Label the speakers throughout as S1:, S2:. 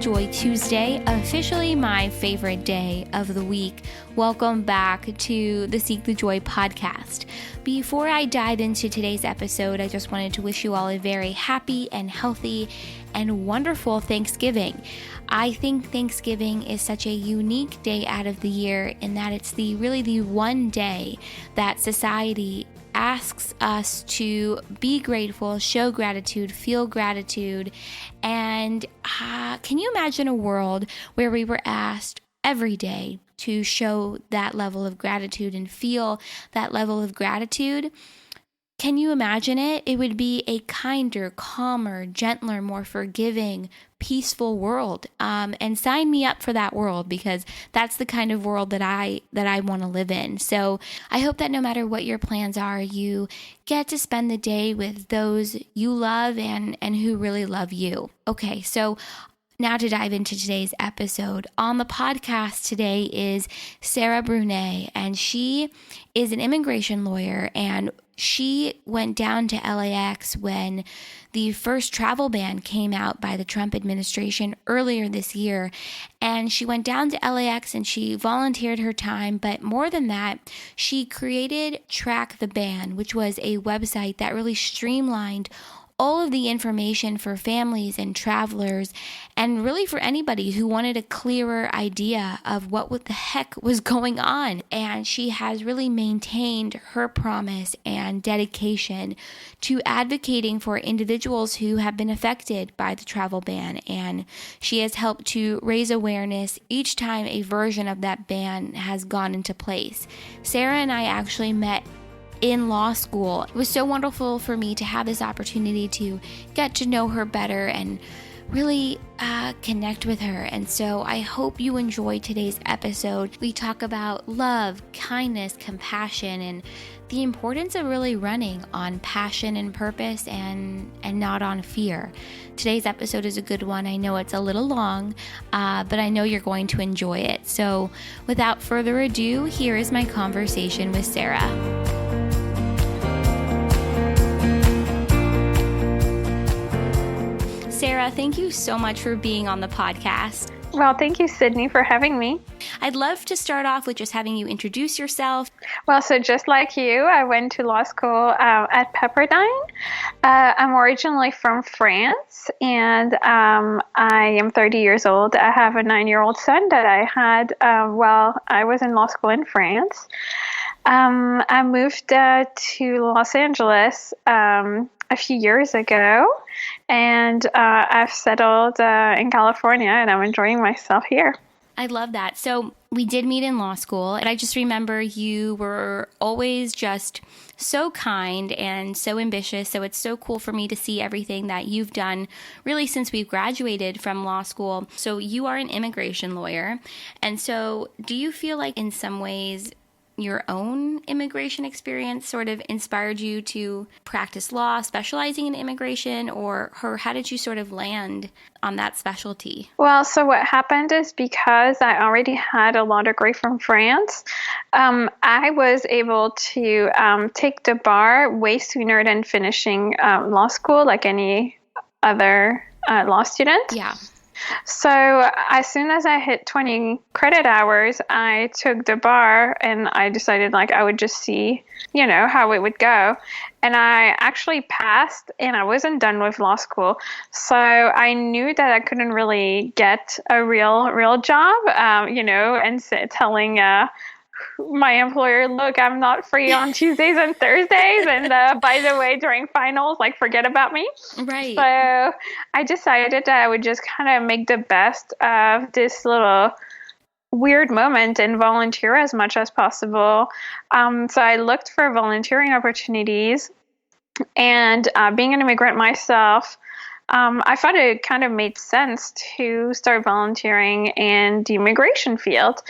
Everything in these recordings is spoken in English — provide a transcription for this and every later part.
S1: Joy Tuesday, officially my favorite day of the week. Welcome back to the Seek the Joy podcast. Before I dive into today's episode, I just wanted to wish you all a very happy and healthy and wonderful Thanksgiving. I think Thanksgiving is such a unique day out of the year in that it's the one day that society asks us to be grateful, show gratitude, feel gratitude. And can you imagine a world where we were asked every day to show that level of gratitude and feel that level of gratitude? Can you imagine it? It would be a kinder, calmer, gentler, more forgiving, peaceful world. And sign me up for that world, because that's the kind of world that I want to live in. So I hope that no matter what your plans are, you get to spend the day with those you love and who really love you. Okay, so now to dive into today's episode. On the podcast today is Sarah Brunet, and she is an immigration lawyer, and she went down to LAX when the first travel ban came out by the Trump administration earlier this year. And she went down to LAX and she volunteered her time. But more than that, she created Track the Ban, which was a website that really streamlined all of the information for families and travelers, and really for anybody who wanted a clearer idea of what the heck was going on. And she has really maintained her promise and dedication to advocating for individuals who have been affected by the travel ban. And she has helped to raise awareness each time a version of that ban has gone into place. Sarah and I actually met in law school. It was so wonderful for me to have this opportunity to get to know her better and really connect with her. And so I hope you enjoy today's episode. We talk about love, kindness, compassion, and the importance of really running on passion and purpose and not on fear. Today's episode is a good one. I know it's a little long, but I know you're going to enjoy it. So without further ado, here is my conversation with Sarah. Sarah, thank you so much for being on the podcast.
S2: Well, thank you, Sydney, for having me.
S1: I'd love to start off with just having you introduce yourself.
S2: Well, so just like you, I went to law school at Pepperdine. I'm originally from France, and I am 30 years old. I have a 9-year-old son that I had while I was in law school in France. I moved to Los Angeles a few years ago, and I've settled in California, and I'm enjoying myself here.
S1: I love that. So we did meet in law school, and I just remember you were always just so kind and so ambitious. So it's so cool for me to see everything that you've done really since we've graduated from law school. So you are an immigration lawyer. And so do you feel like in some ways your own immigration experience sort of inspired you to practice law, specializing in immigration, or how did you sort of land on that specialty?
S2: Well, so what happened is because I already had a law degree from France, I was able to take the bar way sooner than finishing law school like any other law student.
S1: Yeah.
S2: So as soon as I hit 20 credit hours, I took the bar and I decided I would just see, how it would go. And I actually passed, and I wasn't done with law school. So I knew that I couldn't really get a real job, and telling my employer, look, I'm not free on Tuesdays and Thursdays. And by the way, during finals, forget about me.
S1: Right.
S2: So I decided that I would just kind of make the best of this little weird moment and volunteer as much as possible. So I looked for volunteering opportunities, and being an immigrant myself, I thought it kind of made sense to start volunteering in the immigration field.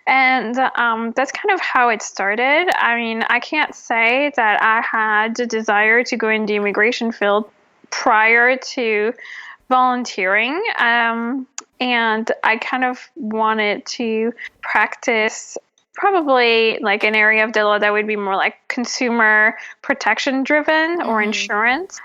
S2: And that's kind of how it started. I mean, I can't say that I had the desire to go in the immigration field prior to volunteering. And I kind of wanted to practice probably an area of the law that would be more consumer protection driven or insurance.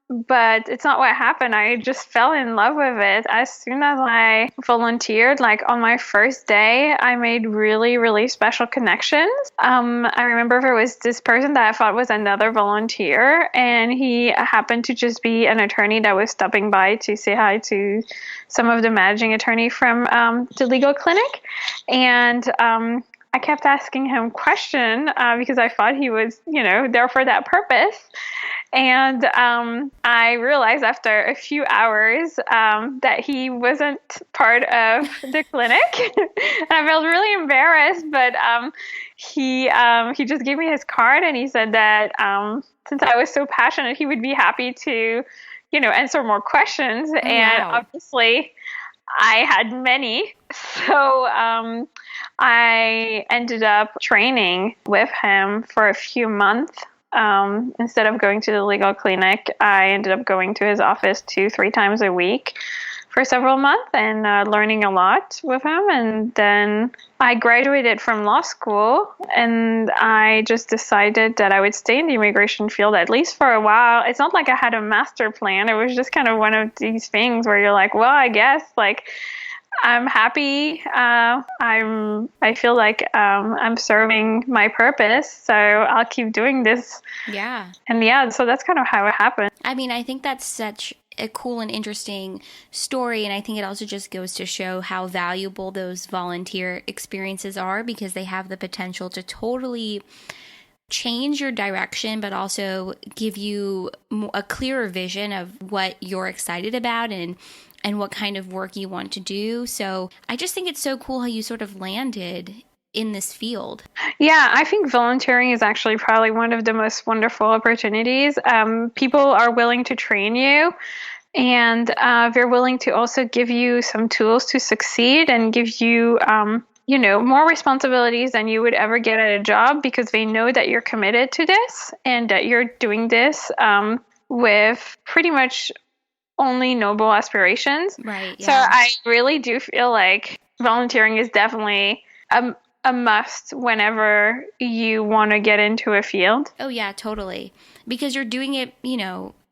S2: But it's not what happened. I just fell in love with it. As soon as I volunteered, like on my first day, I made really, really special connections. I remember there was this person that I thought was another volunteer, and he happened to just be an attorney that was stopping by to say hi to some of the managing attorney from the legal clinic. And I kept asking him questions because I thought he was, there for that purpose. And I realized after a few hours that he wasn't part of the clinic. And I felt really embarrassed, but he just gave me his card, and he said that since I was so passionate, he would be happy to, answer more questions.
S1: Oh,
S2: and
S1: wow.
S2: Obviously, I had many. So I ended up training with him for a few months. Instead of going to the legal clinic, I ended up going to his office 2-3 times a week for several months and learning a lot with him. And then I graduated from law school, and I just decided that I would stay in the immigration field at least for a while. It's not like I had a master plan. It was just kind of one of these things where you're like, well, I guess I'm happy. I feel like I'm serving my purpose, so I'll keep doing this.
S1: Yeah.
S2: And yeah, so that's kind of how it happened.
S1: I mean, I think that's such a cool and interesting story, and I think it also just goes to show how valuable those volunteer experiences are, because they have the potential to totally change your direction, but also give you a clearer vision of what you're excited about and what kind of work you want to do. So I just think it's so cool how you sort of landed in this field.
S2: Yeah, I think volunteering is actually probably one of the most wonderful opportunities. People are willing to train you, and they're willing to also give you some tools to succeed and give you more responsibilities than you would ever get at a job, because they know that you're committed to this and that you're doing this with pretty much only noble aspirations.
S1: Right. Yeah.
S2: So I really do feel like volunteering is definitely a must whenever you want to get into a field.
S1: Oh, yeah, totally. Because you're doing it,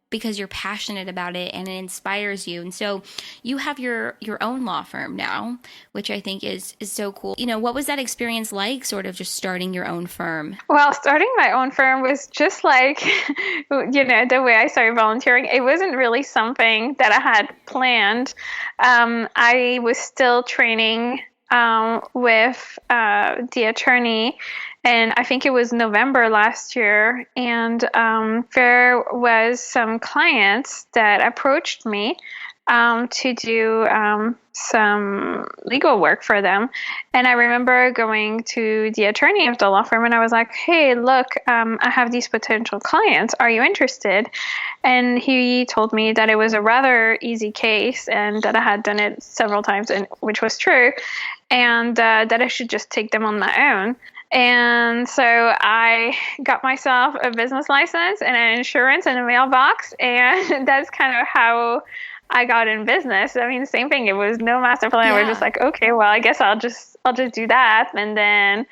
S1: because you're passionate about it and it inspires you. And so you have your own law firm now, which I think is so cool. What was that experience like, sort of just starting your own firm?
S2: Well, starting my own firm was just like, the way I started volunteering. It wasn't really something that I had planned. I was still training with the attorney, and I think it was November last year, and there was some clients that approached me to do some legal work for them. And I remember going to the attorney of the law firm, and I was like, hey, look, I have these potential clients. Are you interested? And he told me that it was a rather easy case and that I had done it several times, and which was true, and that I should just take them on my own. And so I got myself a business license and an insurance and a mailbox, and that's kind of how I got in business. I mean, same thing. It was no master plan.
S1: Yeah.
S2: We're just like, okay, well, I guess I'll just do that. And then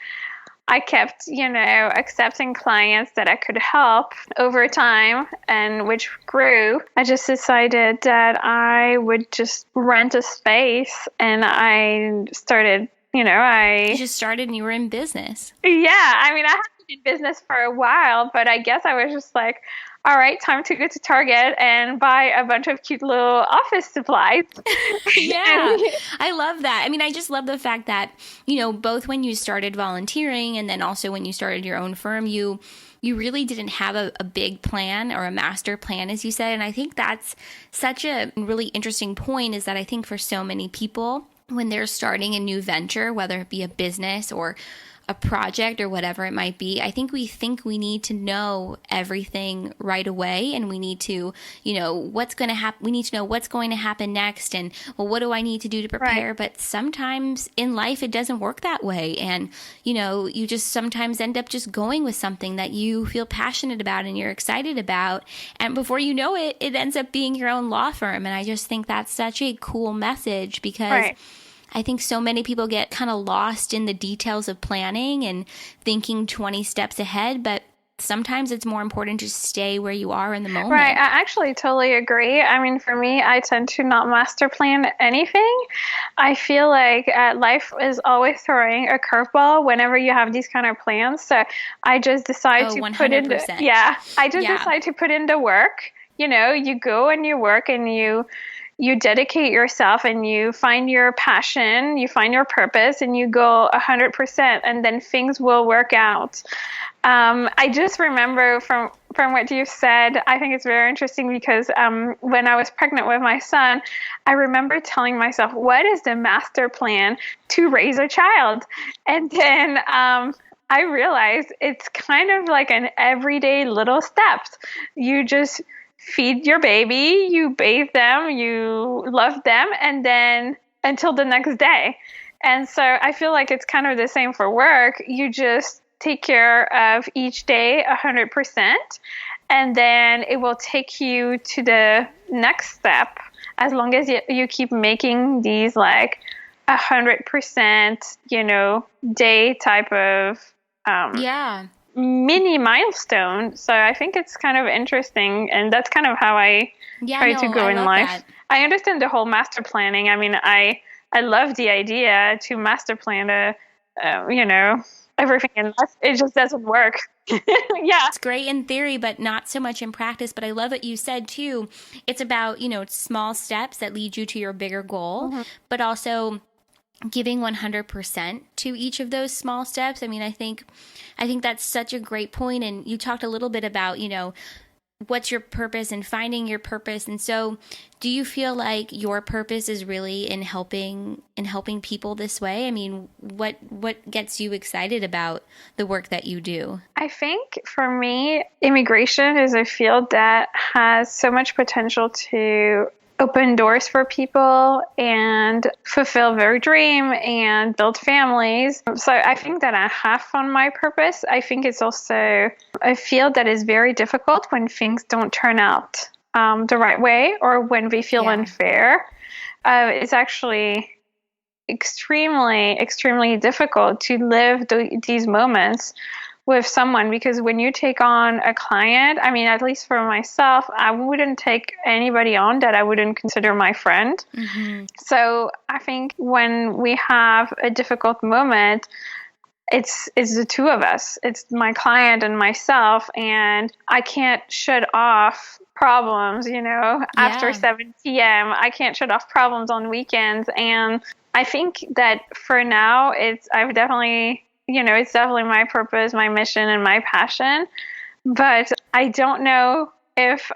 S2: I kept, accepting clients that I could help over time, and which grew. I just decided that I would just rent a space, and I started,
S1: You just started and you were in business.
S2: Yeah, I mean, I had been in business for a while, but I guess I was just like, all right, time to go to Target and buy a bunch of cute little office supplies.
S1: Yeah, I love that. I mean, I just love the fact that, both when you started volunteering and then also when you started your own firm, you really didn't have a big plan or a master plan, as you said. And I think that's such a really interesting point, is that I think for so many people, when they're starting a new venture, whether it be a business or a project or whatever it might be, I think we need to know everything right away, and we need to, what's going to happen. We need to know what's going to happen next, and well, what do I need to do to prepare?
S2: Right.
S1: But sometimes in life it doesn't work that way, and you just sometimes end up just going with something that you feel passionate about and you're excited about, and before you know it, it ends up being your own law firm. And I just think that's such a cool message, because
S2: Right.
S1: I think so many people get kind of lost in the details of planning and thinking 20 steps ahead, but sometimes it's more important to stay where you are in the moment.
S2: Right. I actually totally agree. I mean, for me, I tend to not master plan anything. I feel like life is always throwing a curveball whenever you have these kind of plans. So I just decide to
S1: 100%.
S2: put in decide to put in the work. You go and you work and you dedicate yourself and you find your passion, you find your purpose, and you go 100%, and then things will work out. I just remember from what you said, I think it's very interesting because when I was pregnant with my son, I remember telling myself, what is the master plan to raise a child? And then I realized it's kind of like an everyday little steps. You just feed your baby, you bathe them, you love them, and then until the next day. And so I feel like it's kind of the same for work. You just take care of each day 100%, and then it will take you to the next step as long as you keep making these like 100%, day type of mini milestone. So I think it's kind of interesting, and that's kind of how I try to go in life.
S1: That.
S2: I understand the whole master planning. I mean, I love the idea to master plan everything in life. It just doesn't work. Yeah.
S1: It's great in theory, but not so much in practice. But I love what you said too. It's about, small steps that lead you to your bigger goal, but also giving 100% to each of those small steps. I mean, I think that's such a great point. And you talked a little bit about, what's your purpose and finding your purpose. And so do you feel like your purpose is really in helping people this way? I mean, what gets you excited about the work that you do?
S2: I think for me, immigration is a field that has so much potential to open doors for people and fulfill their dream and build families. So I think that I have found my purpose. I think it's also a field that is very difficult when things don't turn out the right way or when we feel unfair. It's actually extremely, extremely difficult to live these moments with someone, because when you take on a client, I mean, at least for myself, I wouldn't take anybody on that I wouldn't consider my friend. Mm-hmm. So I think when we have a difficult moment, it's the two of us. It's my client and myself, and I can't shut off problems, after 7 p.m. I can't shut off problems on weekends. And I think that for now, it's definitely my purpose, my mission, and my passion. But I don't know if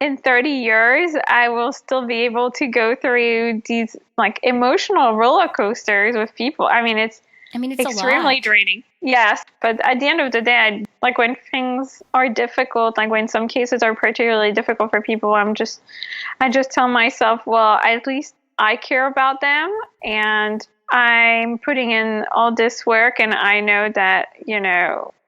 S2: in 30 years I will still be able to go through these like emotional roller coasters with people. I mean, it's extremely draining. Yes, but at the end of the day, like when things are difficult, like when some cases are particularly difficult for people, I just tell myself, well, at least I care about them, and I'm putting in all this work, and I know that,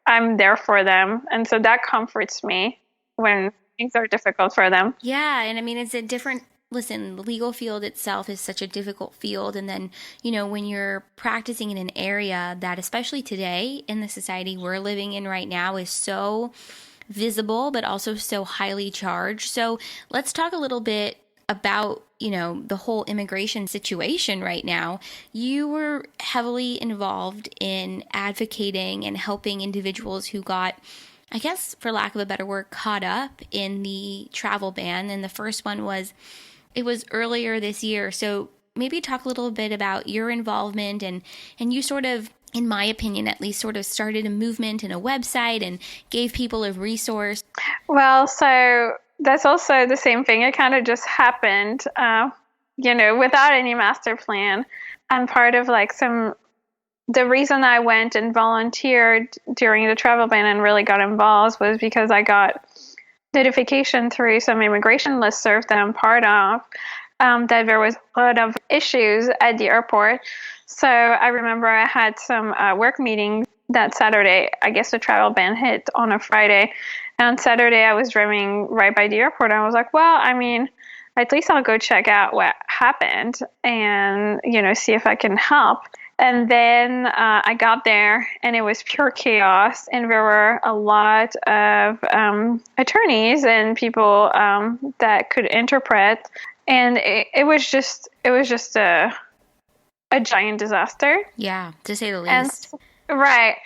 S2: I'm there for them. And so that comforts me when things are difficult for them.
S1: Yeah. And I mean, it's a different, listen, the legal field itself is such a difficult field. And then, when you're practicing in an area that, especially today in the society we're living in right now, is so visible, but also so highly charged. So let's talk a little bit about, the whole immigration situation right now. You were heavily involved in advocating and helping individuals who got, I guess, for lack of a better word, caught up in the travel ban. And the first one was earlier this year. So maybe talk a little bit about your involvement and you sort of, in my opinion, at least sort of started a movement and a website and gave people a resource.
S2: Well, so that's also the same thing. It kind of just happened, without any master plan. I'm part of the reason I went and volunteered during the travel ban and really got involved was because I got notification through some immigration listserv that I'm part of, that there was a lot of issues at the airport. So I remember I had some work meetings that Saturday. I guess the travel ban hit on a Friday. And on Saturday, I was driving right by the airport. And I was like, well, I mean, at least I'll go check out what happened and, see if I can help. And then I got there and it was pure chaos. And there were a lot of attorneys and people that could interpret. And it was just a giant disaster.
S1: Yeah, to say the least.
S2: Right.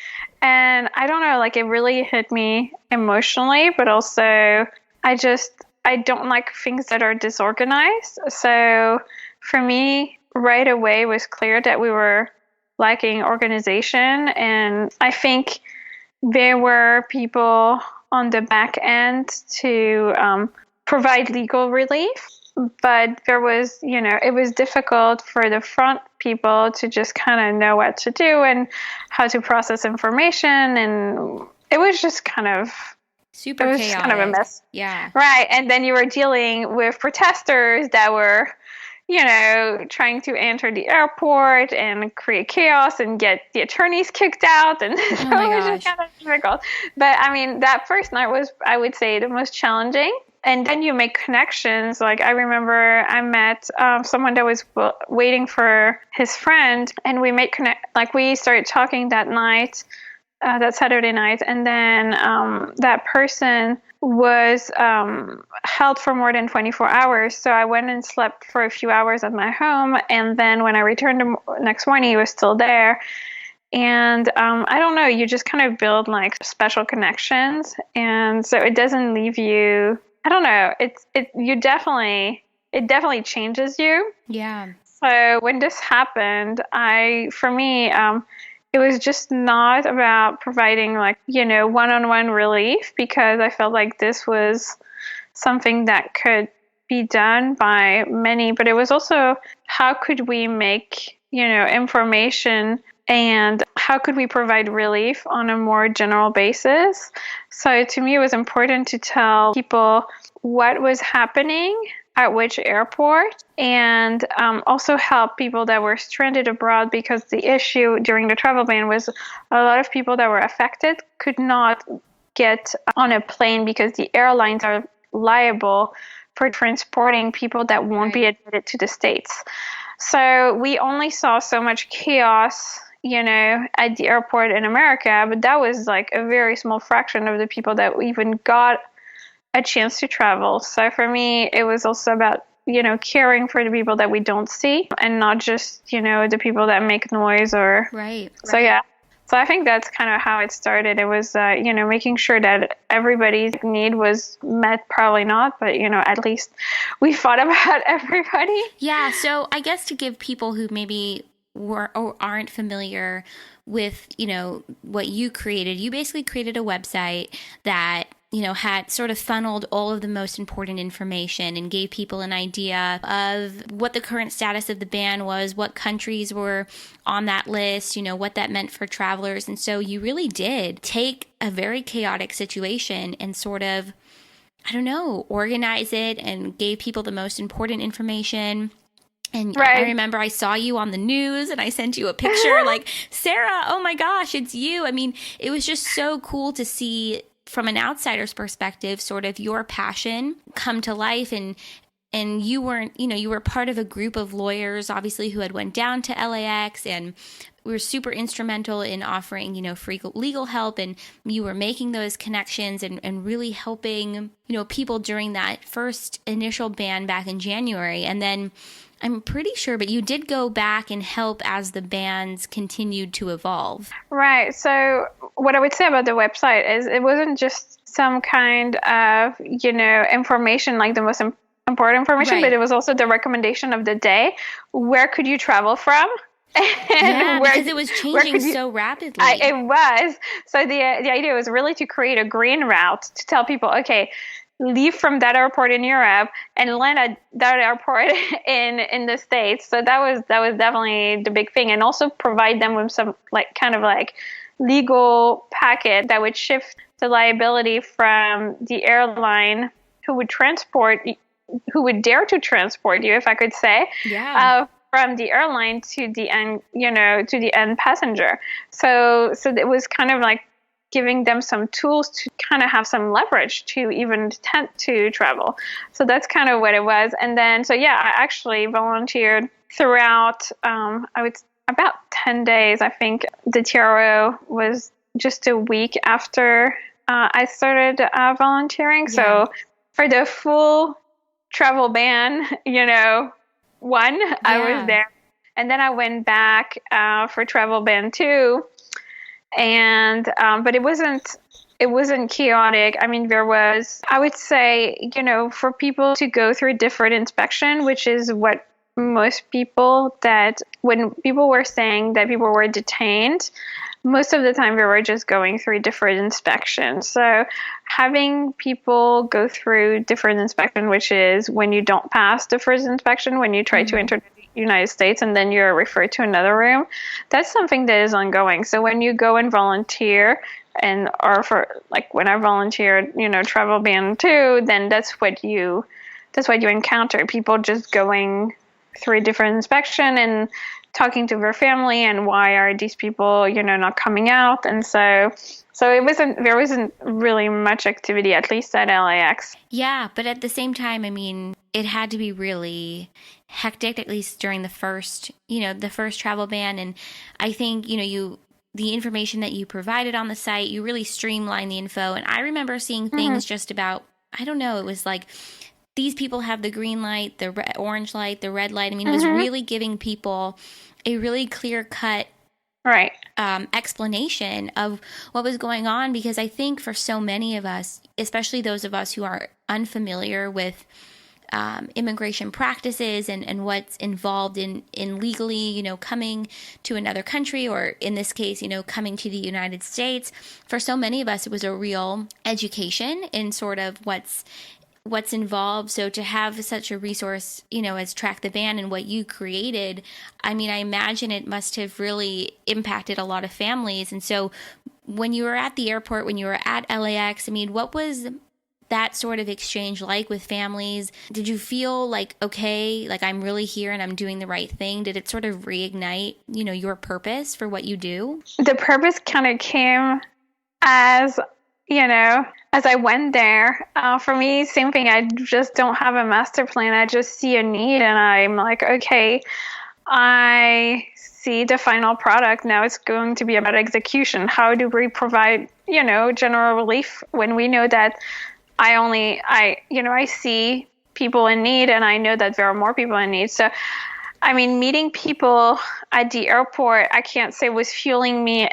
S2: And I don't know, like it really hit me emotionally, but also I don't like things that are disorganized. So for me, right away was clear that we were lacking organization. And I think there were people on the back end to provide legal relief. But there was, it was difficult for the front people to just kind of know what to do and how to process information. And it was just kind of
S1: super chaotic.
S2: Just kind of a mess.
S1: Yeah.
S2: Right. And then you were dealing with protesters that were, trying to enter the airport and create chaos and get the attorneys kicked out. And so it was just kind of difficult. But I mean, that first night was, I would say, the most challenging. And then you make connections. Like I remember I met someone that was waiting for his friend, and we made we started talking that night, that Saturday night, and then that person was held for more than 24 hours. So I went and slept for a few hours at my home, and then when I returned the next morning, he was still there. And I don't know, you just kind of build like special connections, and so it doesn't leave you. I don't know. It definitely changes you.
S1: Yeah.
S2: So when this happened, for me, it was just not about providing one-on-one relief, because I felt like this was something that could be done by many, but it was also how could we make, information and how could we provide relief on a more general basis? So to me, it was important to tell people what was happening at which airport, and also help people that were stranded abroad, because the issue during the travel ban was a lot of people that were affected could not get on a plane because the airlines are liable for transporting people that won't be admitted to the States. So we only saw so much chaos at the airport in America, but that was like a very small fraction of the people that even got a chance to travel. So for me, it was also about, caring for the people that we don't see, and not just, the people that make noise or.
S1: Right.
S2: So yeah. So I think that's kind of how it started. It was, making sure that everybody's need was met. Probably not, but, at least we thought about everybody.
S1: Yeah. So I guess to give people who maybe were or aren't familiar with, what you created, you basically created a website that, had sort of funneled all of the most important information and gave people an idea of what the current status of the ban was, what countries were on that list, what that meant for travelers. And so you really did take a very chaotic situation and sort of, organize it and gave people the most important information. And right. I remember I saw you on the news and I sent you a picture like, Sarah, oh my gosh, it's you. I mean, it was just so cool to see from an outsider's perspective, sort of your passion come to life. And you weren't, you were part of a group of lawyers, obviously, who had went down to LAX, and we were super instrumental in offering, free legal help. And you were making those connections and really helping, people during that first initial ban back in January. And then I'm pretty sure, but you did go back and help as the bans continued to evolve.
S2: Right. So what I would say about the website is it wasn't just some kind of, information, like the most important information, right. But it was also the recommendation of the day. Where could you travel from?
S1: Because it was changing so rapidly.
S2: It was. So the idea was really to create a green route to tell people, okay, leave from that airport in Europe and land at that airport in the States. So that was definitely the big thing, and also provide them with some kind of legal packet that would shift the liability from the airline who would dare to transport you, if I could say, from the airline to the end, to the end passenger. So it was kind of giving them some tools to kind of have some leverage to even attempt to travel. So that's kind of what it was. And then, I actually volunteered throughout, about 10 days. I think the TRO was just a week after I started volunteering.
S1: Yeah.
S2: So for the full travel ban, I was there. And then I went back for travel ban 2. And but it wasn't chaotic. I mean, there was, I would say, for people to go through different inspection, which is what most people, that when people were saying that people were detained, most of the time we were just going through different inspections. So having people go through different inspection, which is when you don't pass the first inspection, when you try to enter the United States and then you're referred to another room, that's something that is ongoing. So when you go and volunteer, or for like when I volunteered, travel ban 2, then that's what you encounter, people just going through a different inspection and talking to their family and why are these people, not coming out. And so there wasn't really much activity, at least at LAX.
S1: Yeah, but at the same time, I mean, it had to be really hectic, at least during the first travel ban. And I think, the information that you provided on the site, you really streamlined the info. And I remember seeing things just about, I don't know, it was like, these people have the green light, the orange light, the red light. I mean, it was really giving people a really clear-cut explanation of what was going on, because I think for so many of us, especially those of us who are unfamiliar with immigration practices and what's involved in legally, coming to another country, or in this case, coming to the United States, for so many of us, it was a real education in sort of what's involved. So to have such a resource, as Track the Ban and what you created, I mean, I imagine it must have really impacted a lot of families. And so when you were at the airport, when you were at LAX, I mean, what was that sort of exchange like with families? Did you feel like, okay, like I'm really here and I'm doing the right thing? Did it sort of reignite, your purpose for what you do?
S2: The purpose kind of came as I went there. For me, same thing. I just don't have a master plan. I just see a need and I'm like, okay, I see the final product. Now it's going to be about execution. How do we provide, general relief when we know that I see people in need and I know that there are more people in need. So, I mean, meeting people at the airport, I can't say was fueling me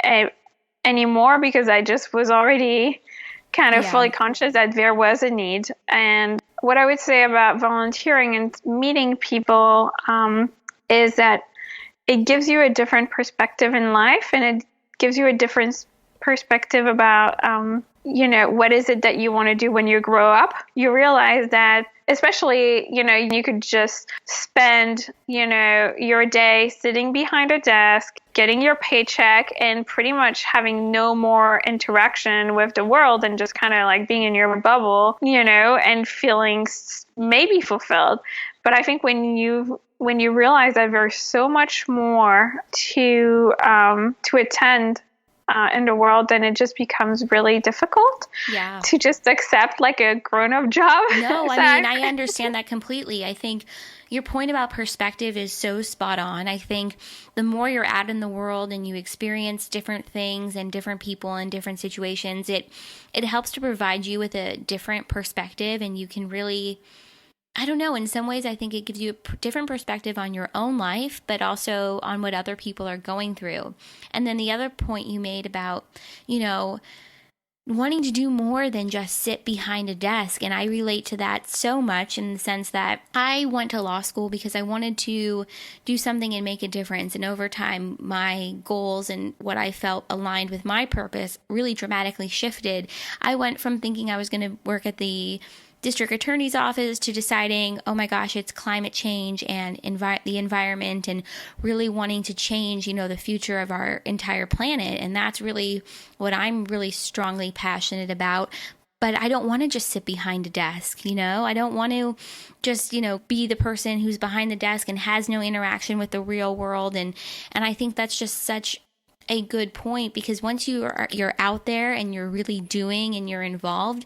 S2: anymore, because I just was already kind of fully conscious that there was a need. And what I would say about volunteering and meeting people is that it gives you a different perspective in life, and it gives you a different perspective about, what is it that you want to do when you grow up. You realize that, especially, you could just spend, your day sitting behind a desk, getting your paycheck, and pretty much having no more interaction with the world and just kind of like being in your bubble, and feeling maybe fulfilled. But I think when you realize that there's so much more to attend in the world, then it just becomes really difficult to just accept like a grown-up job.
S1: No, I mean, I understand that completely. I think your point about perspective is so spot on. I think the more you're out in the world and you experience different things and different people and different situations, it helps to provide you with a different perspective, and you can really, I don't know, in some ways I think it gives you a different perspective on your own life, but also on what other people are going through. And then the other point you made about, wanting to do more than just sit behind a desk. And I relate to that so much, in the sense that I went to law school because I wanted to do something and make a difference. And over time, my goals and what I felt aligned with my purpose really dramatically shifted. I went from thinking I was going to work at the district attorney's office to deciding, oh my gosh, it's climate change and the environment, and really wanting to change, the future of our entire planet. And that's really what I'm really strongly passionate about. But I don't want to just sit behind a desk, I don't want to just, be the person who's behind the desk and has no interaction with the real world. And I think that's just such a good point, because once you're out there and you're really doing and you're involved,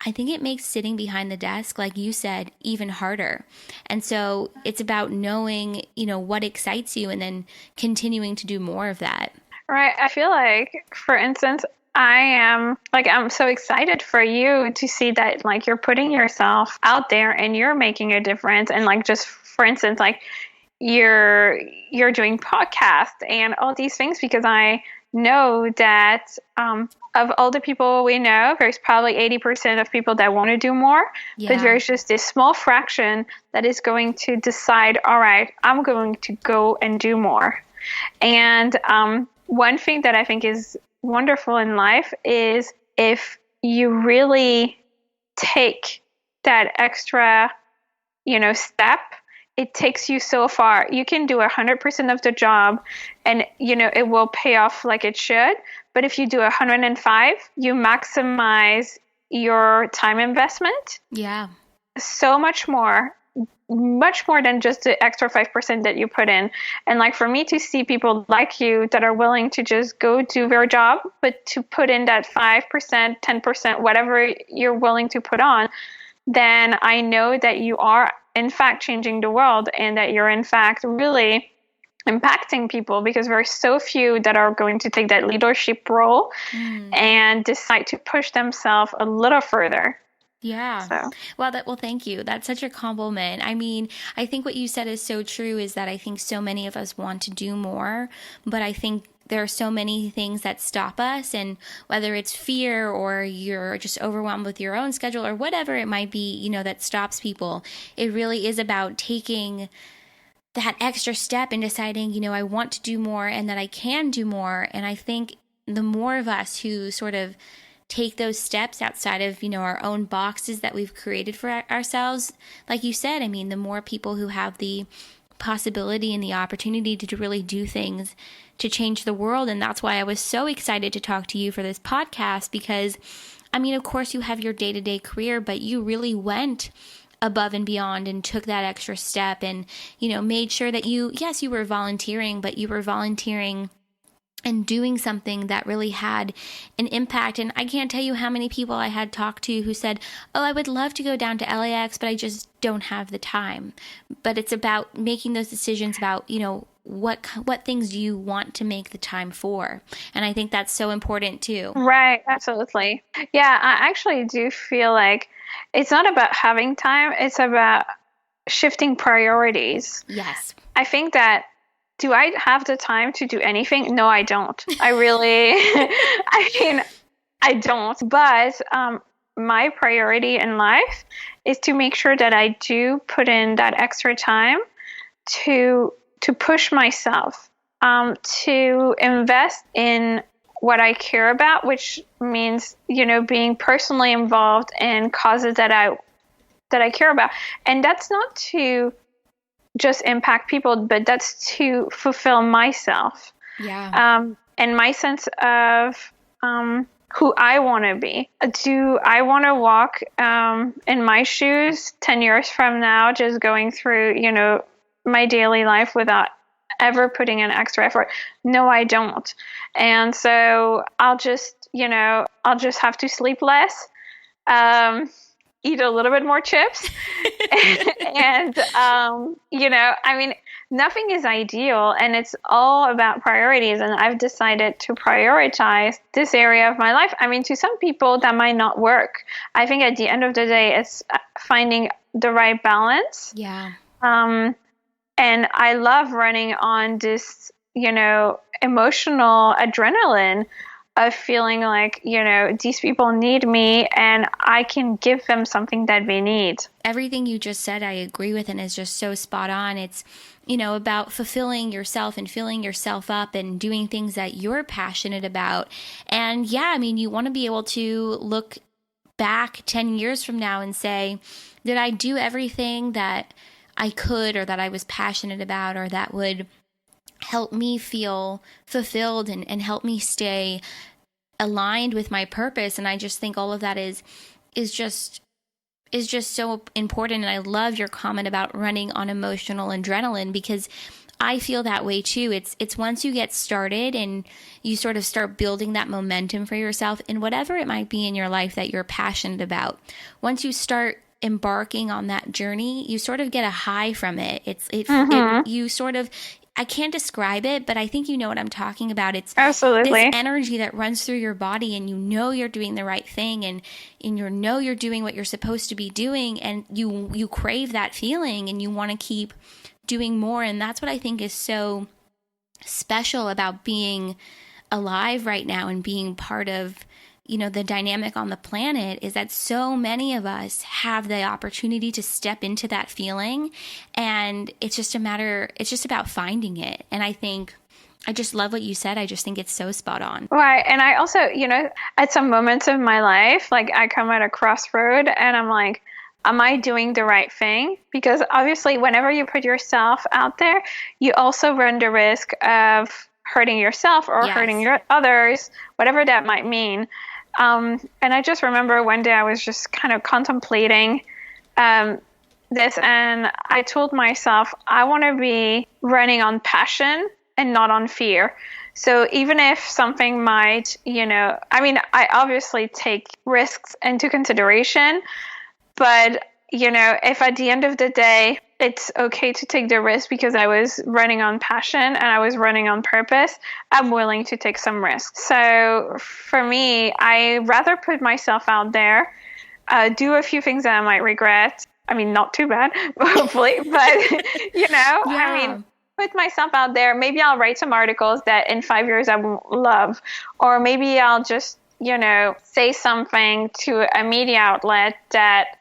S1: I think it makes sitting behind the desk, like you said, even harder. And so it's about knowing, what excites you and then continuing to do more of that.
S2: Right. I feel like, for instance, I'm so excited for you to see that, like, you're putting yourself out there and you're making a difference. And like, just for instance, like you're doing podcasts and all these things, because I know that of all the people we know, there's probably 80% of people that want to do more, but there's just this small fraction that is going to decide, all right, I'm going to go and do more. And one thing that I think is wonderful in life is if you really take that extra, step, it takes you so far. You can do 100% of the job and, it will pay off like it should. But if you do 105, you maximize your time investment.
S1: Yeah.
S2: So much more than just the extra 5% that you put in. And like, for me to see people like you that are willing to just go do their job, but to put in that 5%, 10%, whatever you're willing to put on, then I know that you are in fact changing the world and that you're in fact really impacting people, because there are so few that are going to take that leadership role and decide to push themselves a little further.
S1: Yeah.
S2: So.
S1: Well, thank you. That's such a compliment. I mean, I think what you said is so true, is that I think so many of us want to do more, but I think there are so many things that stop us, and whether it's fear or you're just overwhelmed with your own schedule or whatever it might be, that stops people. It really is about taking that extra step and deciding, I want to do more and that I can do more. And I think the more of us who sort of take those steps outside of, our own boxes that we've created for ourselves, like you said, I mean, the more people who have the possibility and the opportunity to really do things to change the world. And that's why I was so excited to talk to you for this podcast, because, I mean, of course you have your day-to-day career, but you really went above and beyond and took that extra step and, made sure that you were volunteering, but you were volunteering and doing something that really had an impact. And I can't tell you how many people I had talked to who said, oh, I would love to go down to LAX, but I just don't have the time. But it's about making those decisions about, what things do you want to make the time for? And I think that's so important too.
S2: Right. Absolutely. Yeah, I actually do feel like it's not about having time. It's about shifting priorities. Yes. I think that, do I have the time to do anything? No, I don't. I really, I don't. But my priority in life is to make sure that I do put in that extra time to push myself, to invest in what I care about, which means, being personally involved in causes that I care about. And that's not to just impact people, but that's to fulfill myself.
S1: Yeah.
S2: And my sense of who I want to be. Do I want to walk in my shoes 10 years from now, just going through, my daily life without ever putting in extra effort? No, I don't. And so I'll just have to sleep less, eat a little bit more chips. And, nothing is ideal, and it's all about priorities. And I've decided to prioritize this area of my life. I mean, to some people that might not work. I think at the end of the day, it's finding the right balance.
S1: Yeah.
S2: And I love running on this, emotional adrenaline of feeling like, these people need me and I can give them something that they need.
S1: Everything you just said, I agree with, and is just so spot on. It's, about fulfilling yourself and filling yourself up and doing things that you're passionate about. And yeah, I mean, you want to be able to look back 10 years from now and say, did I do everything that I could, or that I was passionate about, or that would help me feel fulfilled and help me stay aligned with my purpose? And I just think all of that is just so important. And I love your comment about running on emotional adrenaline, because I feel that way too. It's once you get started and you sort of start building that momentum for yourself in whatever it might be in your life that you're passionate about. Once you start embarking on that journey, you sort of get a high from it. You sort of, I can't describe it, but I think you know what I'm talking about. It's
S2: Absolutely.
S1: this energy that runs through your body, and you know you're doing the right thing, and you know you're doing what you're supposed to be doing, and you crave that feeling, and you want to keep doing more. And that's what I think is so special about being alive right now and being part of, you know, the dynamic on the planet, is that so many of us have the opportunity to step into that feeling, and it's just about finding it. And I just love what you said. I just think it's so spot on.
S2: Right. And I also, you know, at some moments of my life, like I come at a crossroad and I'm like, am I doing the right thing? Because obviously, whenever you put yourself out there, you also run the risk of hurting yourself or hurting your others, whatever that might mean. And I just remember one day I was just kind of contemplating this, and I told myself, I want to be running on passion and not on fear. So even if something might, you know, I mean, I obviously take risks into consideration, but, you know, if at the end of the day, it's okay to take the risk because I was running on passion and I was running on purpose, I'm willing to take some risks. So for me, I rather put myself out there, do a few things that I might regret. I mean, not too bad, hopefully, but, you know, I mean, put myself out there. Maybe I'll write some articles that in 5 years I won't love, or maybe I'll just, you know, say something to a media outlet that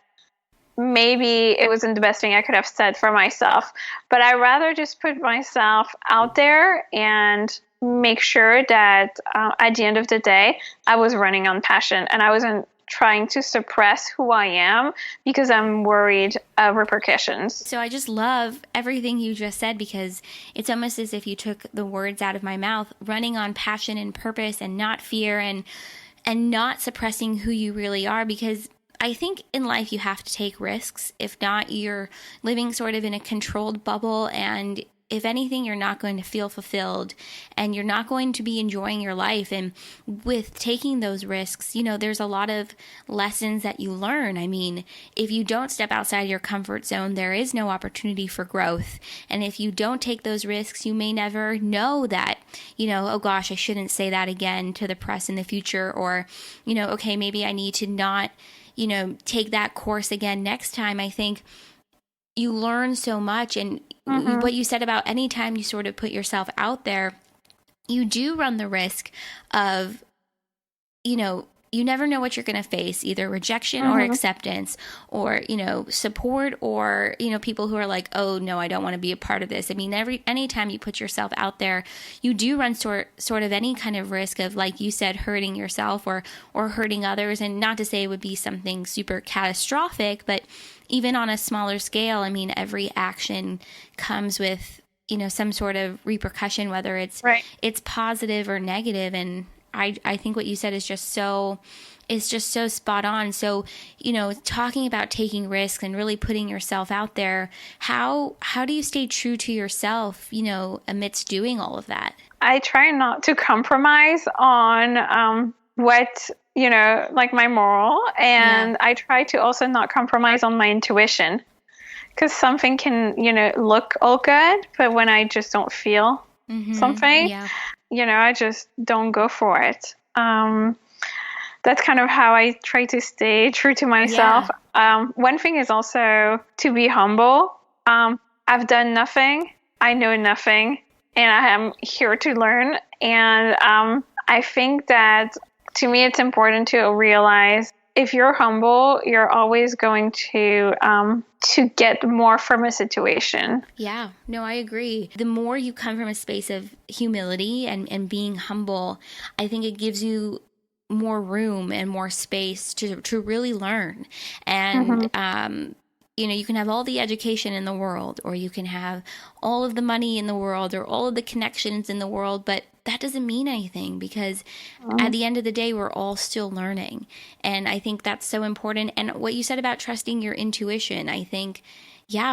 S2: maybe it wasn't the best thing I could have said for myself. But I rather just put myself out there and make sure that at the end of the day, I was running on passion and I wasn't trying to suppress who I am because I'm worried of repercussions.
S1: So I just love everything you just said, because it's almost as if you took the words out of my mouth. Running on passion and purpose and not fear, and not suppressing who you really are, because I think in life you have to take risks. If not, you're living sort of in a controlled bubble, and if anything, you're not going to feel fulfilled and you're not going to be enjoying your life. And with taking those risks, you know, there's a lot of lessons that you learn. I mean, if you don't step outside your comfort zone, there is no opportunity for growth. And if you don't take those risks, you may never know that, you know, oh gosh, I shouldn't say that again to the press in the future. Or, you know, okay, maybe I need to not, you know, take that course again next time. I think you learn so much. And what you said about anytime you sort of put yourself out there, you do run the risk of, you know, you never know what you're going to face, either rejection or acceptance, or, you know, support, or, you know, people who are like, oh no, I don't want to be a part of this. I mean, anytime you put yourself out there, you do run sort of any kind of risk of, like you said, hurting yourself or hurting others. And not to say it would be something super catastrophic, but even on a smaller scale, I mean, every action comes with, you know, some sort of repercussion, whether it's positive or negative. And I think what you said is just so spot on. So, you know, talking about taking risks and really putting yourself out there, how do you stay true to yourself, you know, amidst doing all of that?
S2: I try not to compromise on what, you know, like my moral, and I try to also not compromise on my intuition, because something can, you know, look all good, but when I just don't feel something, you know, I just don't go for it. That's kind of how I try to stay true to myself. One thing is also to be humble. I've done nothing. I know nothing, and I am here to learn. And I think that, to me, it's important to realize, if you're humble, you're always going to get more from a situation.
S1: Yeah, no, I agree. The more you come from a space of humility and being humble, I think it gives you more room and more space to really learn. And, you know, you can have all the education in the world, or you can have all of the money in the world, or all of the connections in the world, but that doesn't mean anything, because at the end of the day, we're all still learning. And I think that's so important. And what you said about trusting your intuition, I think,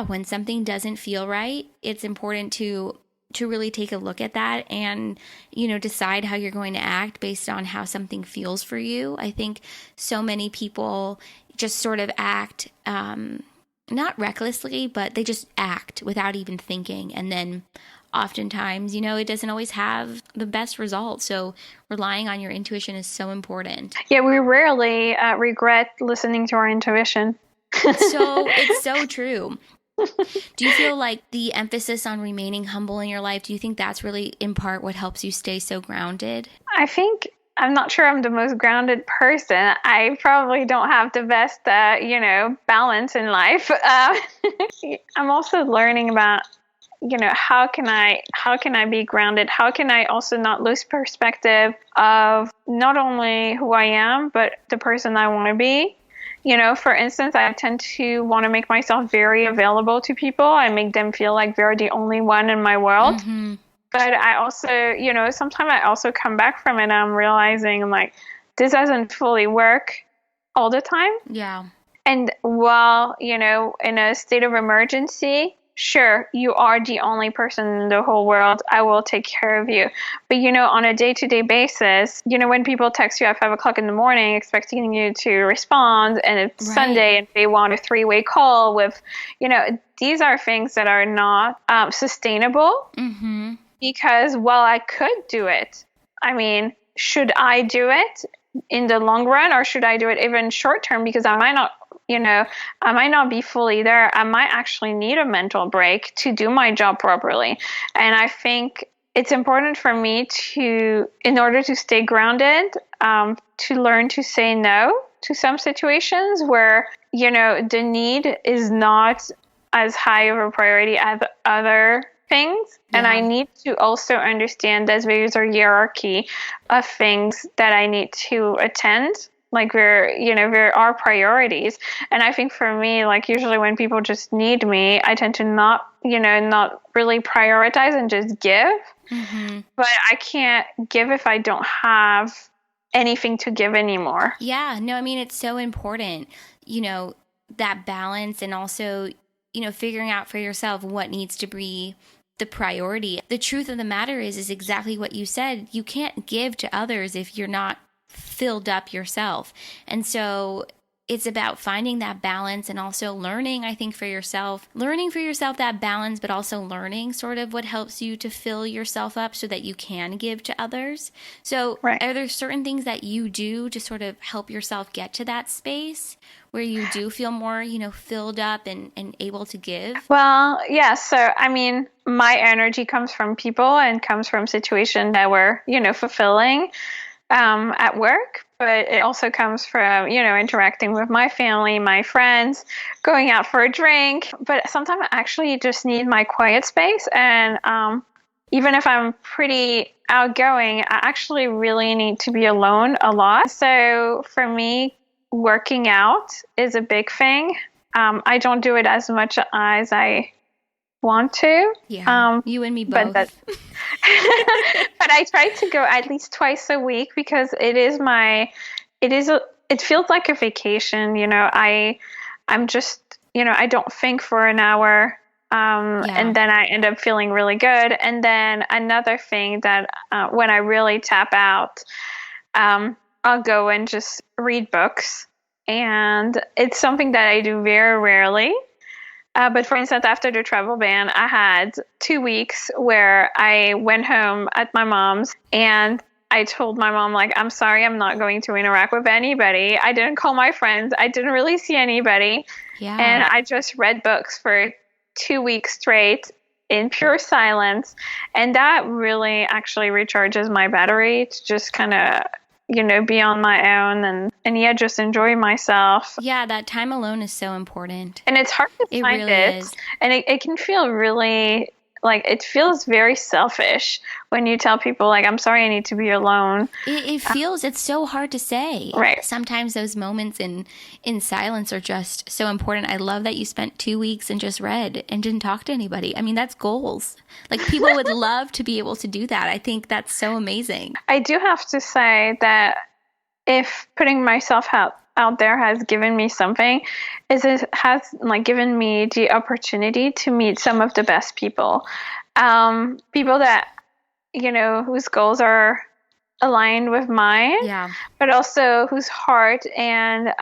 S1: when something doesn't feel right, it's important to to really take a look at that and, decide how you're going to act based on how something feels for you. I think so many people just sort of act, not recklessly, but they just act without even thinking. And then oftentimes, it doesn't always have the best results. So relying on your intuition is so important.
S2: Yeah, we rarely regret listening to our intuition.
S1: It's so true. Do you feel like the emphasis on remaining humble in your life, do you think that's really in part what helps you stay so grounded?
S2: I'm not sure I'm the most grounded person. I probably don't have the best, balance in life. I'm also learning about, how can I be grounded? How can I also not lose perspective of not only who I am, but the person I want to be? For instance, I tend to want to make myself very available to people. I make them feel like they're the only one in my world.
S1: Mm-hmm.
S2: But I also, sometimes I also come back from it and I'm realizing like, this doesn't fully work all the time.
S1: Yeah.
S2: And while, in a state of emergency, sure, you are the only person in the whole world. I will take care of you. But, on a day-to-day basis, when people text you at 5 o'clock in the morning expecting you to respond and it's
S1: Right.
S2: Sunday and they want a 3-way call with, these are things that are not sustainable.
S1: Mm-hmm.
S2: Because while I could do it, I mean, should I do it in the long run or should I do it even short term? Because I might not be fully there. I might actually need a mental break to do my job properly. And I think it's important for me in order to stay grounded, to learn to say no to some situations where, the need is not as high of a priority as other things. Yeah. And I need to also understand that there's a hierarchy of things that I need to attend. Like there are priorities. And I think for me, like usually when people just need me, I tend to not really prioritize and just give. Mm-hmm. But I can't give if I don't have anything to give anymore.
S1: Yeah, no, I mean, it's so important, that balance and also, figuring out for yourself what needs to be the priority. The truth of the matter is exactly what you said. You can't give to others if you're not filled up yourself. And so it's about finding that balance and also learning, I think, learning for yourself that balance, but also learning sort of what helps you to fill yourself up so that you can give to others. So right. Are there certain things that you do to sort of help yourself get to that space where you do feel more, filled up and able to give?
S2: Well, yeah. So, I mean, my energy comes from people and comes from situations that were, fulfilling at work. But it also comes from, interacting with my family, my friends, going out for a drink. But sometimes I actually just need my quiet space. And even if I'm pretty outgoing, I actually really need to be alone a lot. So for me, working out is a big thing. I don't do it as much as I want to.
S1: Yeah, you and me both.
S2: But I try to go at least twice a week because it feels like a vacation. I'm just, I don't think for an hour. And then I end up feeling really good. And then another thing that when I really tap out, I'll go and just read books. And it's something that I do very rarely. But for instance, after the travel ban, I had 2 weeks where I went home at my mom's and I told my mom, like, I'm sorry, I'm not going to interact with anybody. I didn't call my friends. I didn't really see anybody. Yeah. And I just read books for 2 weeks straight in pure silence. And that really actually recharges my battery to just kind of, be on my own and just enjoy myself.
S1: Yeah, that time alone is so important.
S2: And it's hard to find
S1: really
S2: it.
S1: Is.
S2: And it can feel really, like, it feels very selfish when you tell people, like, I'm sorry, I need to be alone.
S1: It's so hard to say.
S2: Right.
S1: Sometimes those moments in silence are just so important. I love that you spent 2 weeks and just read and didn't talk to anybody. I mean, that's goals. Like, people would love to be able to do that. I think that's so amazing.
S2: I do have to say that if putting myself out there has given me something, is it has given me the opportunity to meet some of the best people. People that, whose goals are aligned with mine,
S1: Yeah.
S2: but also whose heart and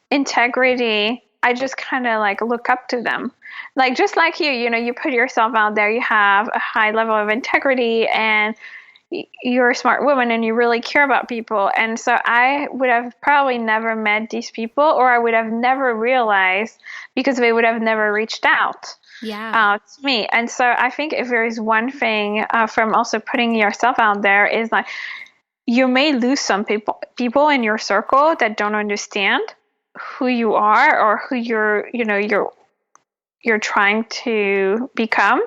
S2: integrity, I just kind of like look up to them. Like, just like you put yourself out there, you have a high level of integrity, and you're a smart woman and you really care about people. And so I would have probably never met these people, or I would have never realized, because they would have never reached out to me. And so I think if there is one thing from also putting yourself out there, is like, you may lose some people in your circle that don't understand who you are or who you're trying to become,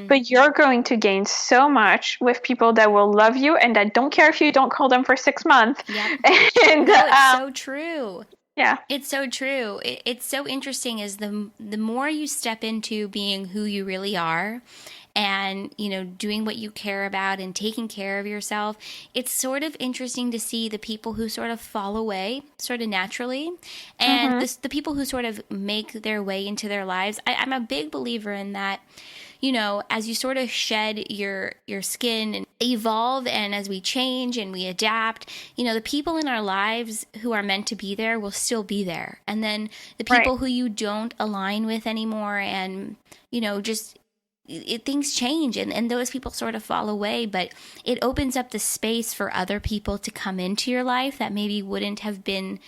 S2: but you're going to gain so much with people that will love you and that don't care if you don't call them for 6 months.
S1: Yep. And no, it's so true.
S2: Yeah,
S1: it's so true. It's so interesting is the more you step into being who you really are, and doing what you care about and taking care of yourself, it's sort of interesting to see the people who sort of fall away sort of naturally, and the people who sort of make their way into their lives. I'm a big believer in that. As you sort of shed your skin and evolve, and as we change and we adapt, the people in our lives who are meant to be there will still be there. And then the people who you don't align with anymore, and, things change, and those people sort of fall away, but it opens up the space for other people to come into your life that maybe wouldn't have been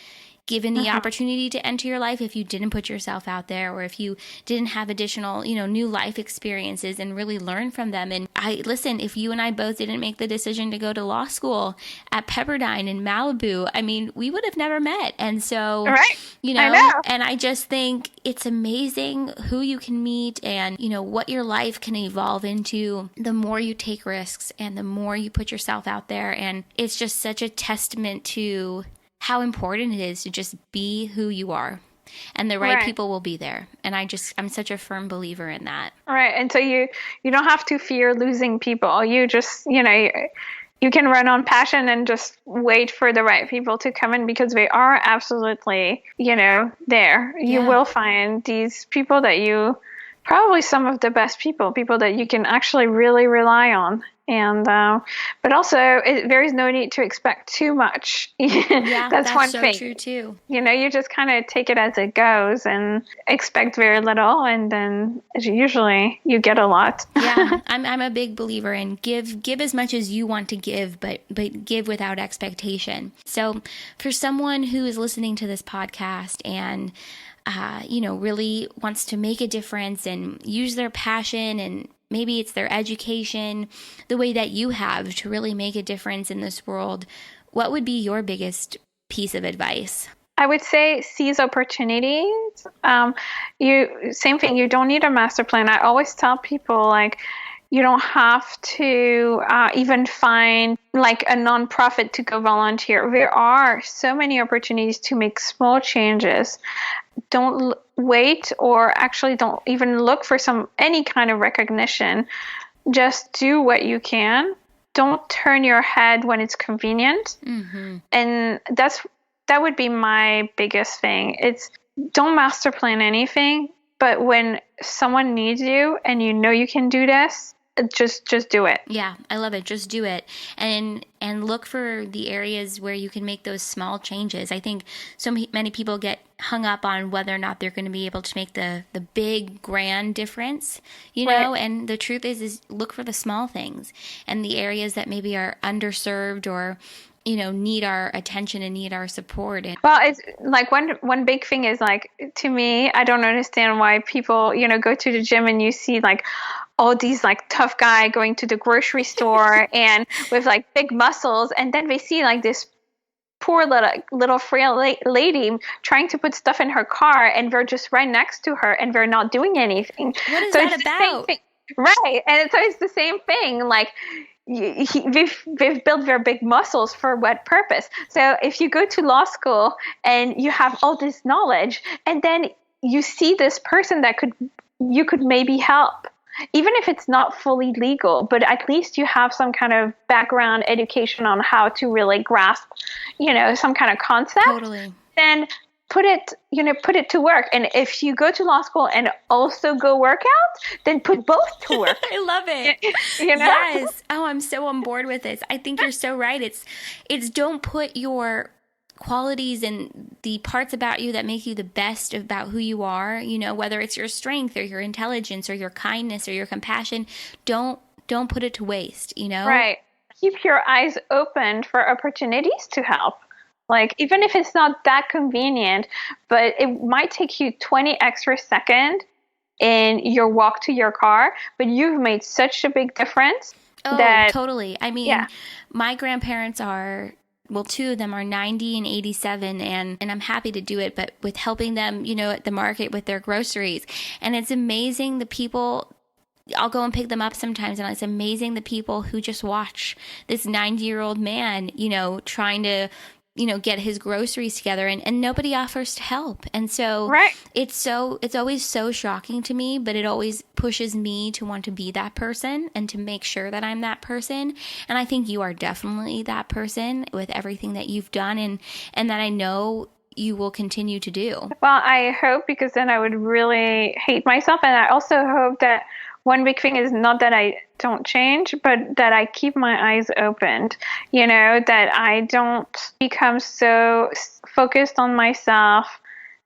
S1: given the opportunity to enter your life if you didn't put yourself out there, or if you didn't have additional, new life experiences and really learn from them. And listen, if you and I both didn't make the decision to go to law school at Pepperdine in Malibu, I mean, we would have never met. And so,
S2: I know.
S1: And I just think it's amazing who you can meet, and, what your life can evolve into the more you take risks and the more you put yourself out there. And it's just such a testament to how important it is to just be who you are, and the right people will be there. And I'm such a firm believer in that.
S2: Right. And so you don't have to fear losing people. You just, you can run on passion and just wait for the right people to come in, because they are absolutely, there. You will find these people that probably some of the best people that you can actually really rely on. And, but also there is no need to expect too much. That's one
S1: so
S2: thing.
S1: True too.
S2: You just kind of take it as it goes and expect very little, and then usually you get a lot.
S1: Yeah, I'm a big believer in give as much as you want to give, but give without expectation. So for someone who is listening to this podcast and really wants to make a difference and use their passion, and maybe it's their education, the way that you have to really make a difference in this world, what would be your biggest piece of advice?
S2: I would say seize opportunities. Same thing, you don't need a master plan. I always tell people, like, you don't have to even find like a nonprofit to go volunteer. There are so many opportunities to make small changes. Don't wait, or actually don't even look for any kind of recognition. Just do what you can. Don't turn your head when it's convenient. And that would be my biggest thing. It's don't master plan anything, but when someone needs you and you can do this, just do it.
S1: Yeah, I love it. Just do it. And look for the areas where you can make those small changes. I think so many people get hung up on whether or not they're going to be able to make the big grand difference, know, and the truth is look for the small things and the areas that maybe are underserved or need our attention and need our support.
S2: Well, it's like one big thing is, like, to me, I don't understand why people, go to the gym and you see like all these like tough guy going to the grocery store and with like big muscles, and then they see like this poor little frail lady trying to put stuff in her car, and they're just right next to her and they're not doing anything.
S1: What is that about?
S2: Right. And so it's the same thing. Like, they've built their big muscles for what purpose? So if you go to law school and you have all this knowledge, and then you see this person that you could maybe help, even if it's not fully legal, but at least you have some kind of background education on how to really grasp, some kind of concept.
S1: Totally.
S2: Then put it to work. And if you go to law school and also go work out, then put both to work.
S1: I love it. Yes. Oh, I'm so on board with this. I think you're so right. It's don't put your qualities and the parts about you that make you the best about who you are, whether it's your strength or your intelligence or your kindness or your compassion, don't put it to waste,
S2: Right. Keep your eyes open for opportunities to help. Like, even if it's not that convenient, but it might take you 20 extra seconds in your walk to your car, but you've made such a big difference.
S1: Oh, totally. I mean, my grandparents are, well, two of them are 90 and 87, and I'm happy to do it, but with helping them, at the market with their groceries. And it's amazing the people, I'll go and pick them up sometimes, and it's amazing the people who just watch this 90-year-old man, trying to, get his groceries together, and nobody offers to help. And so it's always so shocking to me, but it always pushes me to want to be that person and to make sure that I'm that person. And I think you are definitely that person with everything that you've done and that I know you will continue to do.
S2: Well, I hope, because then I would really hate myself. And I also hope that one big thing is not that I don't change, but that I keep my eyes opened, that I don't become so focused on myself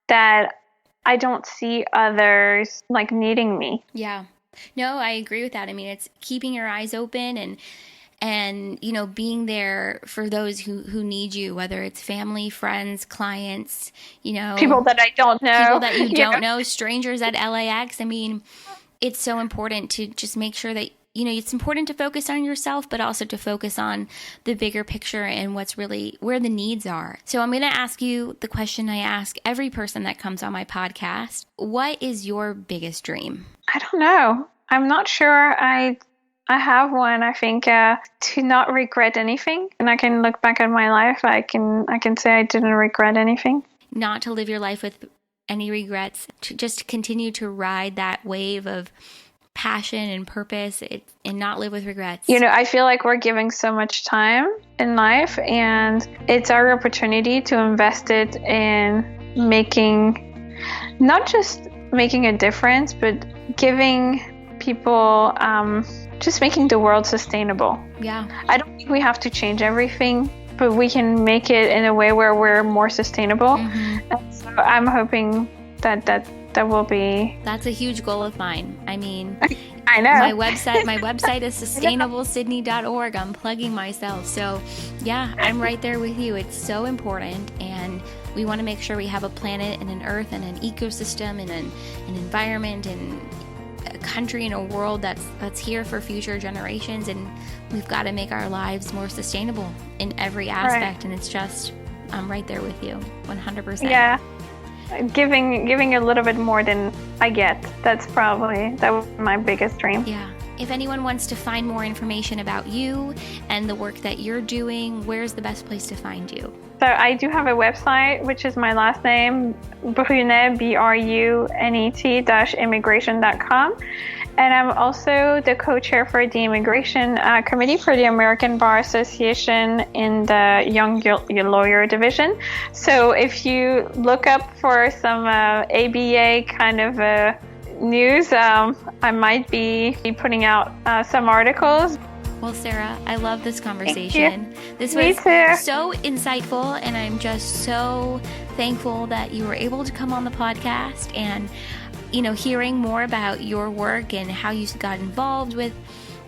S2: that I don't see others like needing me.
S1: Yeah. No, I agree with that. I mean, it's keeping your eyes open and being there for those who need you, whether it's family, friends, clients,
S2: people that I don't know,
S1: people that you don't know, strangers at LAX. I mean, it's so important to just make sure that, it's important to focus on yourself, but also to focus on the bigger picture and what's really where the needs are. So I'm going to ask you the question I ask every person that comes on my podcast. What is your biggest dream?
S2: I don't know. I'm not sure I have one. I think to not regret anything. And I can look back at my life. I can say I didn't regret anything.
S1: Not to live your life with any regrets, to just continue to ride that wave of passion and purpose and not live with regrets.
S2: I feel like we're giving so much time in life, and it's our opportunity to invest it in not just making a difference, but giving people, just making the world sustainable.
S1: Yeah.
S2: I don't think we have to change everything, but we can make it in a way where we're more sustainable. Mm-hmm. And so I'm hoping that will be.
S1: That's a huge goal of mine. I mean,
S2: I know.
S1: My website is sustainablesydney.org. I'm plugging myself. So yeah, I'm right there with you. It's so important. And we want to make sure we have a planet and an earth and an ecosystem and an environment and a country and a world that's here for future generations, and we've got to make our lives more sustainable in every aspect. Right. And it's just, I'm right there with you 100%.
S2: Yeah, giving a little bit more than I get. That was my biggest dream.
S1: Yeah. If anyone wants to find more information about you and the work that you're doing, where's the best place to find you?
S2: So I do have a website, which is my last name, Brunet, BRUNET-immigration.com. And I'm also the co-chair for the Immigration Committee for the American Bar Association in the Young Lawyer Division. So if you look up for some ABA kind of news, I might be putting out some articles.
S1: Well, Sarah, I love this conversation. This was so insightful, and I'm just so thankful that you were able to come on the podcast and, hearing more about your work and how you got involved with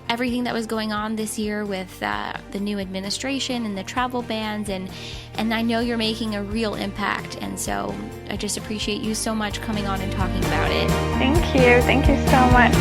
S1: everything that was going on this year with the new administration and the travel bans, and I know you're making a real impact, and so I just appreciate you so much coming on and talking about it.
S2: Thank you so much.